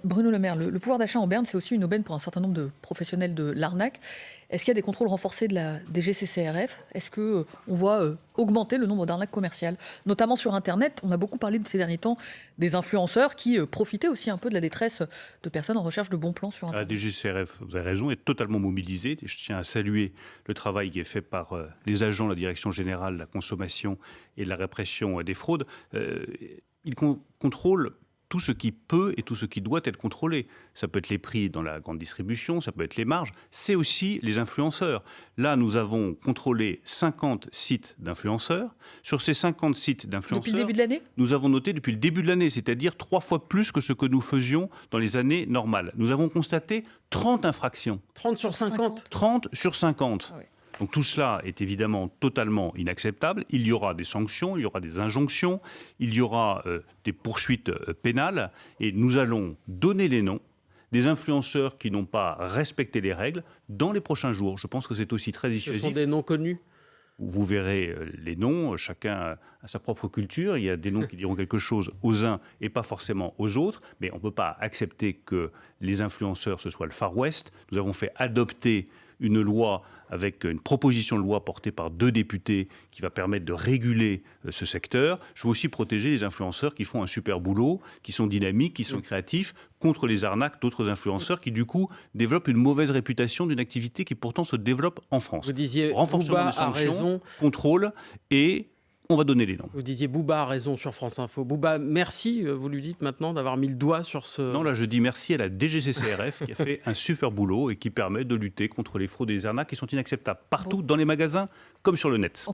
Bruno Le Maire, le pouvoir d'achat en berne, c'est aussi une aubaine pour un certain nombre de professionnels de l'arnaque. Est-ce qu'il y a des contrôles renforcés de la DGCCRF? Est-ce qu'on voit augmenter le nombre d'arnaques commerciales? Notamment sur Internet, on a beaucoup parlé de ces derniers temps des influenceurs qui profitaient aussi un peu de la détresse de personnes en recherche de bons plans sur La Internet. DGCRF, vous avez raison, est totalement mobilisée. Et je tiens à saluer le travail qui est fait par les agents de la Direction générale de la consommation et de la répression des fraudes. Ils contrôlent tout ce qui peut et tout ce qui doit être contrôlé. Ça peut être les prix dans la grande distribution, ça peut être les marges, c'est aussi les influenceurs. Là, nous avons contrôlé 50 sites d'influenceurs. Sur ces 50 sites d'influenceurs, Depuis le début de l'année, nous avons noté depuis le début de l'année, c'est-à-dire 3 fois plus que ce que nous faisions dans les années normales. Nous avons constaté 30 infractions. 30 sur 50. 30 sur 50. Ah oui. Donc tout cela est évidemment totalement inacceptable. Il y aura des sanctions, il y aura des injonctions, il y aura des poursuites pénales et nous allons donner les noms des influenceurs qui n'ont pas respecté les règles dans les prochains jours. Je pense que c'est aussi très Ce dissuasif. sont des noms connus. Vous verrez les noms, chacun a sa propre culture. Il y a des noms qui diront quelque chose aux uns et pas forcément aux autres. Mais on ne peut pas accepter que les influenceurs, ce soit le Far West. Nous avons fait adopter une loi avec une proposition de loi portée par 2 députés qui va permettre de réguler ce secteur. Je veux aussi protéger les influenceurs qui font un super boulot, qui sont dynamiques, qui sont créatifs, contre les arnaques d'autres influenceurs qui, du coup, développent une mauvaise réputation d'une activité qui pourtant se développe en France. Vous disiez Renforcement Bouba des a sanctions, raison. contrôle et on va donner les noms. Vous disiez Bouba a raison sur France Info. Bouba, merci, vous lui dites maintenant, d'avoir mis le doigt sur ce... Non, là, je dis merci à la DGCCRF qui a fait un super boulot et qui permet de lutter contre les fraudes et les arnaques qui sont inacceptables partout dans les magasins comme sur le net.